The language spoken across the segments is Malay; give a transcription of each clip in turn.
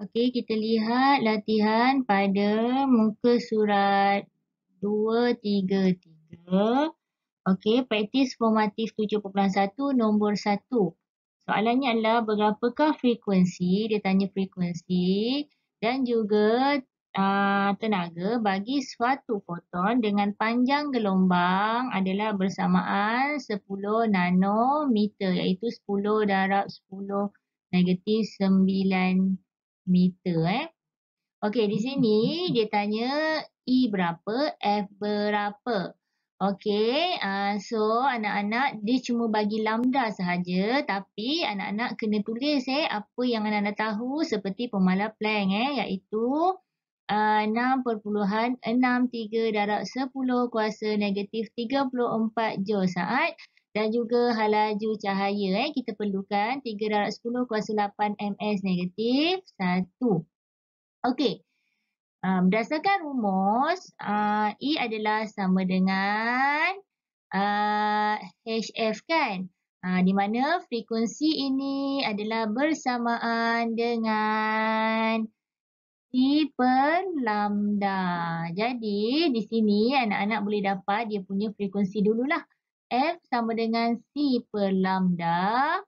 Okey, kita lihat latihan pada muka surat 233. Okey, praktis formatif 7.1 nombor 1. Soalannya adalah berapakah frekuensi, dia tanya frekuensi dan juga tenaga bagi suatu foton dengan panjang gelombang adalah bersamaan 10 nanometer, iaitu 10 darab 10 negatif 9 meter. Okey, di sini dia tanya E berapa, F berapa. Okey, so anak-anak dia cuma bagi lambda sahaja, tapi anak-anak kena tulis apa yang anak-anak tahu seperti pemalas Planck iaitu 6.63 darab 10 kuasa negatif 34 joule saat dan juga laju cahaya kita perlukan 3 darab 10 kuasa 8 ms negatif 1. Okey. Berdasarkan rumus, E adalah sama dengan HF kan? Di mana frekuensi ini adalah bersamaan dengan T per lambda. Jadi, di sini anak-anak boleh dapat dia punya frekuensi dululah. F sama dengan C per lambda.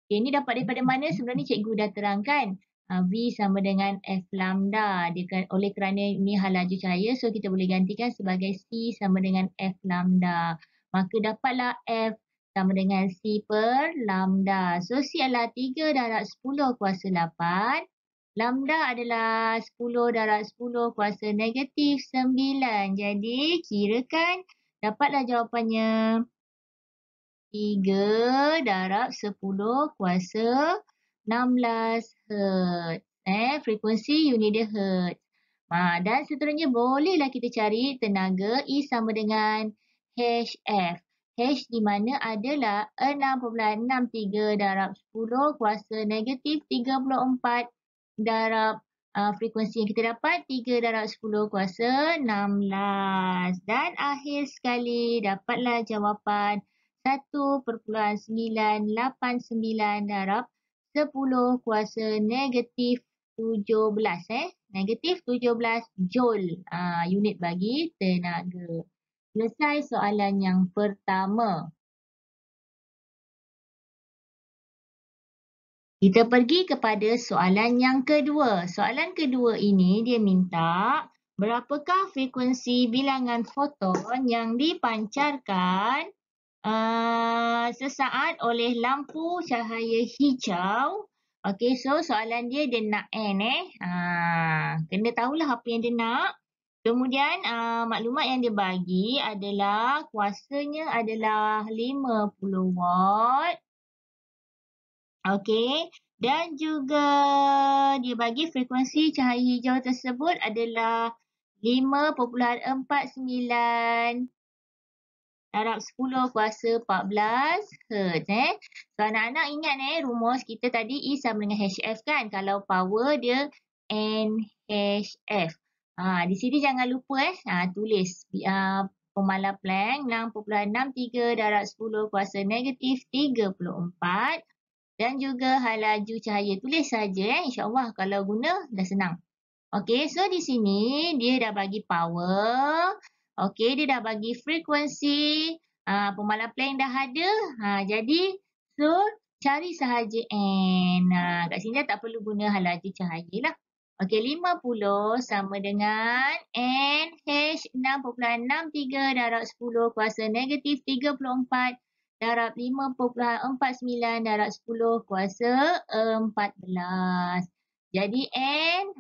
Okay, ini dapat daripada mana? Sebenarnya cikgu dah terangkan. V sama dengan F lambda. Oleh kerana ini hal laju cahaya, so kita boleh gantikan sebagai C sama dengan F lambda. Maka dapatlah F sama dengan C per lambda. So, C adalah 3 darab 10 kuasa 8. Lambda adalah 10 darab 10 kuasa negatif 9. Jadi, kirakan dapatlah jawapannya 3 darab 10 kuasa 16 Hz. Frekuensi unit dia Hz. Dan seterusnya bolehlah kita cari tenaga E sama dengan HF. H di mana adalah 6.63 darab 10 kuasa negatif 34 darab frekuensi yang kita dapat 3 darab 10 kuasa 16. Dan akhir sekali dapatlah jawapan 1.989 darab 10 kuasa negatif 17. Negatif 17 joule. Unit bagi tenaga. Selesai soalan yang pertama. Kita pergi kepada soalan yang kedua. Soalan kedua ini dia minta berapakah frekuensi bilangan foton yang dipancarkan sesaat oleh lampu cahaya hijau. Okey, so soalan dia nak N kena tahulah apa yang dia nak. Kemudian maklumat yang dia bagi adalah kuasanya adalah 50 watt. Okey, dan juga dia bagi frekuensi cahaya hijau tersebut adalah 5.49 darab 10 kuasa 14 Hz. So anak-anak ingat rumus kita tadi E sama dengan HF kan? Kalau power dia NHF. Di sini jangan lupa tulis pemalas Planck 6.63 darab 10 kuasa negatif 34 dan juga hal laju cahaya. Tulis saja insya-Allah kalau guna dah senang. Okey, so di sini dia dah bagi power. Okey, dia dah bagi frekuensi. Pemalas Planck dah ada. Jadi, so cari sahaja N. Kat sini tak perlu guna hal laju cahaya lah. Okey, 50 sama dengan NH 6.63 darab 10 kuasa negatif 34 darab 5.49 darab 10 kuasa 14. Jadi N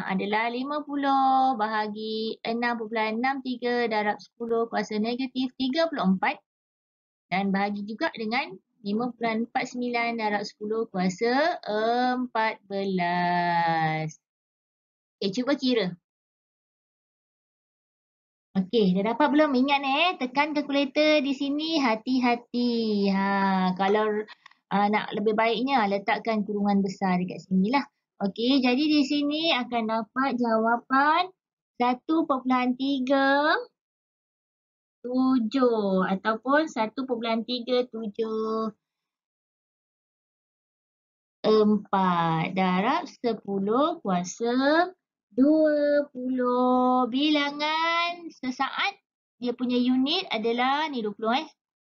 adalah 50 bahagi 6.63 darab 10 kuasa negatif 34 dan bahagi juga dengan 5.49 darab 10 kuasa 14. Cuba kira. Okey, dah dapat belum? Ingat tekan kalkulator di sini hati-hati. Kalau nak lebih baiknya letakkan kurungan besar dekat sinilah. Okey, jadi di sini akan dapat jawapan 1.37 ataupun 1.37 4 darab 10 kuasa 20. Bilangan sesaat, dia punya unit adalah ni 20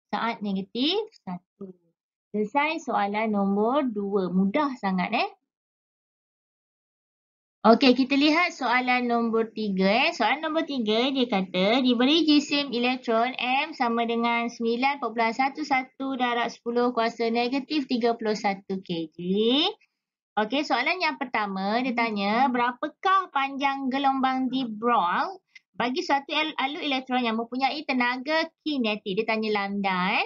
saat negatif 1. Selesai soalan nombor 2. Mudah sangat Okey, kita lihat soalan nombor 3 Soalan nombor 3 dia kata diberi jisim elektron M sama dengan 9.11 darab 10 kuasa negatif 31 kg. Okey, soalan yang pertama dia tanya berapakah panjang gelombang de Broglie bagi suatu alur elektron yang mempunyai tenaga kinetik. Dia tanya lambda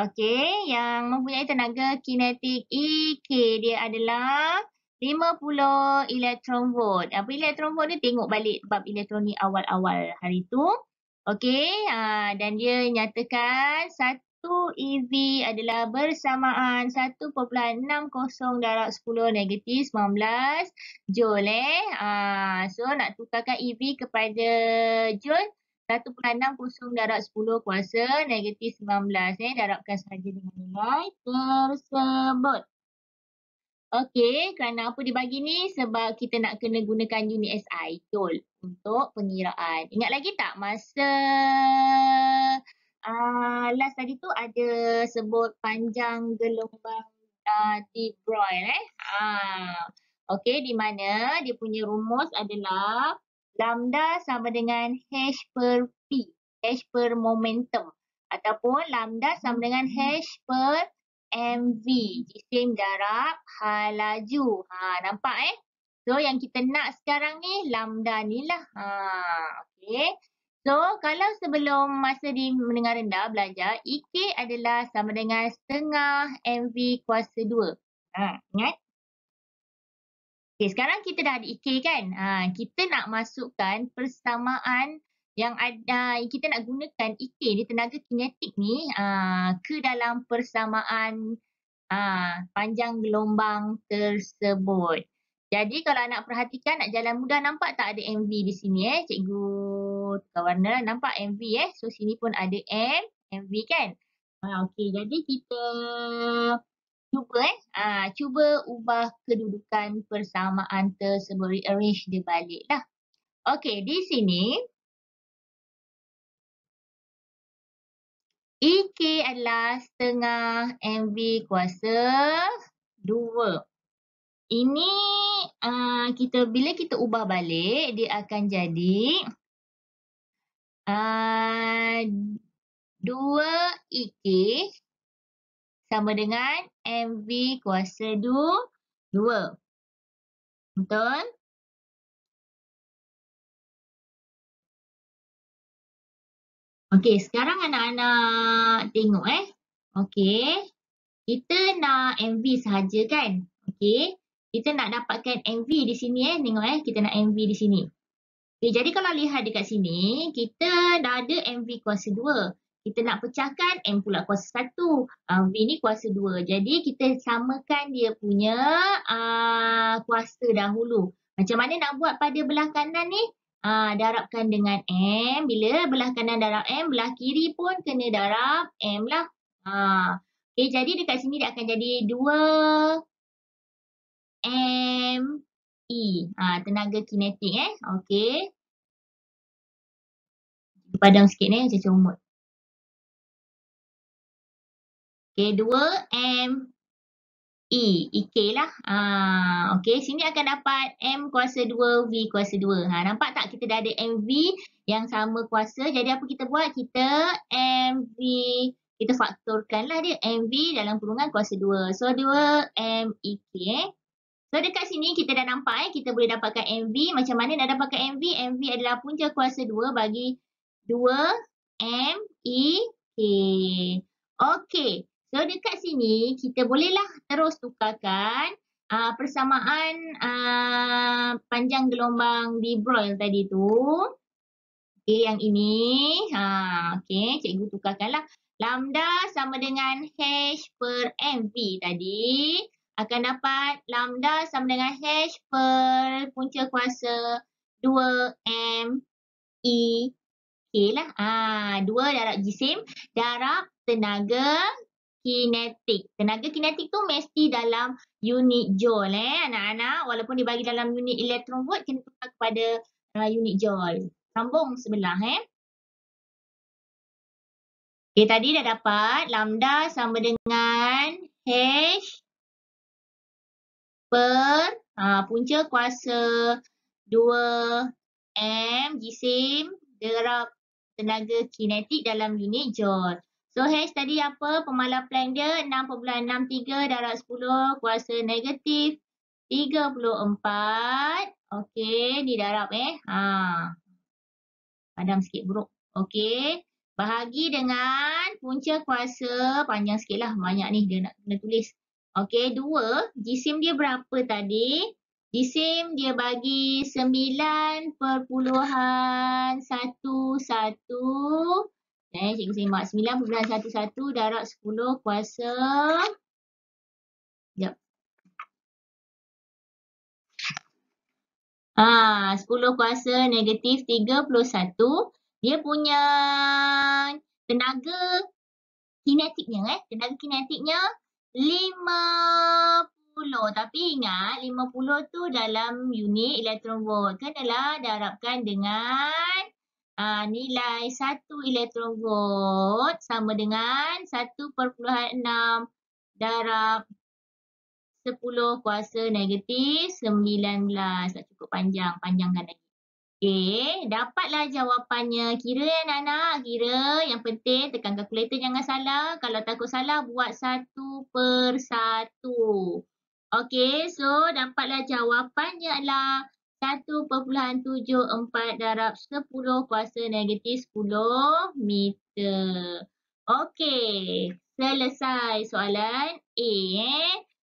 Okey, yang mempunyai tenaga kinetik EK dia adalah 50 elektron volt. Apa elektron volt ni tengok balik bab elektron ni awal-awal hari tu. Okey, dan dia nyatakan 1 EV adalah bersamaan 1.60 darab 10 negatif 19 Joule. So nak tukarkan EV kepada Joule 1.60 darab 10 kuasa negatif 19 darabkan sahaja dengan nilai tersebut. Okey, kerana apa dia bagi ni? Sebab kita nak kena gunakan unit SI, Joule, untuk pengiraan. Ingat lagi tak masa last tadi tu ada sebut panjang gelombang de Broglie Okey, di mana dia punya rumus adalah lambda sama dengan H per P, H per momentum. Ataupun lambda sama dengan H per MV, jisim darab hal laju. Nampak So yang kita nak sekarang ni lambda ni lah. Okey. So kalau sebelum masa di menengah rendah belajar, EK adalah sama dengan setengah MV kuasa 2. Ingat? Okay, sekarang kita dah ada EK kan? Kita nak masukkan persamaan yang ada, kita nak gunakan EK ni, tenaga kinetik ni ke dalam persamaan panjang gelombang tersebut. Jadi kalau nak perhatikan, nak jalan mudah, nampak tak ada MV di sini Cikgu tukar warna, nampak MV So sini pun ada MV kan? Okey, jadi kita cuba cuba ubah kedudukan persamaan tersebut, rearrange dia balik lah. Okey, di sini EK adalah setengah MV kuasa 2. Ini bila kita ubah balik, dia akan jadi 2 EK sama dengan MV kuasa 2. Betul? Okey, sekarang anak-anak tengok Okey. Kita nak MV sahaja kan? Okey. Kita nak dapatkan MV di sini Tengok kita nak MV di sini. Okay, jadi kalau lihat dekat sini, kita dah ada MV kuasa 2. Kita nak pecahkan M pula kuasa 1. V ni kuasa 2. Jadi kita samakan dia punya kuasa dahulu. Macam mana nak buat pada belah kanan ni? Darabkan dengan M. Bila belah kanan darab M, belah kiri pun kena darab M lah. Okay, jadi dekat sini dia akan jadi 2 M E. Tenaga kinetik Okey. Padam sikit macam comot. Okey, 2 M E. EK lah. Okey, sini akan dapat M kuasa 2, V kuasa 2. Nampak tak kita dah ada MV yang sama kuasa. Jadi apa kita buat? Kita MV, kita faktorkan lah dia MV dalam kurungan kuasa 2. So 2 M EK So dekat sini kita dah nampak kita boleh dapatkan MV. Macam mana nak dapatkan MV? MV adalah punca kuasa 2 bagi 2 M E K. Okey. So dekat sini kita bolehlah terus tukarkan persamaan panjang gelombang de Broglie tadi tu. Okey, yang ini. Okey, cikgu tukarkanlah. Lambda sama dengan H per MV tadi. Akan dapat lambda sama dengan H per punca kuasa 2 M E K lah. 2 darab jisim darab tenaga kinetik. Tenaga kinetik tu mesti dalam unit joule anak-anak. Walaupun dibagi dalam unit elektron volt, kena tukar kepada unit joule. Sambung sebelah Okay, tadi dah dapat lambda sama dengan H per punca kuasa 2M jisim darab tenaga kinetik dalam unit joule. So H tadi apa? Pemalar Planck dia 6.63 darab 10 kuasa negatif 34. Okey, ni darab padam sikit buruk. Okey. Bahagi dengan punca kuasa, panjang sikit lah, banyak ni dia nak kena tulis. Okey, 2, jisim dia berapa tadi? Jisim dia bagi 9.11. Cikgu semak, 9.11 darab 10 kuasa. Sekejap. 10 kuasa negatif 31. Dia punya tenaga kinetiknya tenaga kinetiknya 50. Tapi ingat 50 tu dalam unit elektron volt. Kenalah darabkan dengan nilai 1 elektron volt sama dengan 1.6 darab 10 kuasa negatif 19. Tak cukup panjang. Panjangkan lagi. Okey, dapatlah jawapannya. Kira anak-anak, kira. Yang penting tekan kalkulator jangan salah. Kalau takut salah, buat 1/1. Okey, so dapatlah jawapannya adalah 1.74 darab 10 kuasa negatif 10 meter. Okey, selesai soalan A.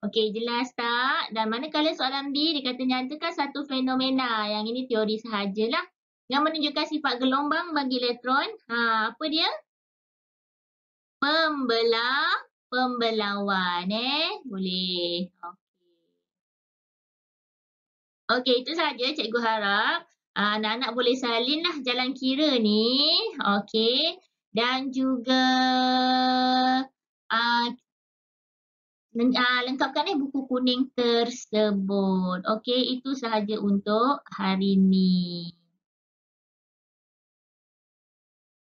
Okey, jelas tak? Dan manakala soalan B dikata nyatakan satu fenomena. Yang ini teori sahajalah. Yang menunjukkan sifat gelombang bagi elektron. Apa dia? Pembelauan. Boleh. Okey, itu sahaja cikgu harap. Anak-anak boleh salinlah jalan kira ni. Okey. Dan juga lengkapkan buku kuning tersebut. Okey, itu sahaja untuk hari ini.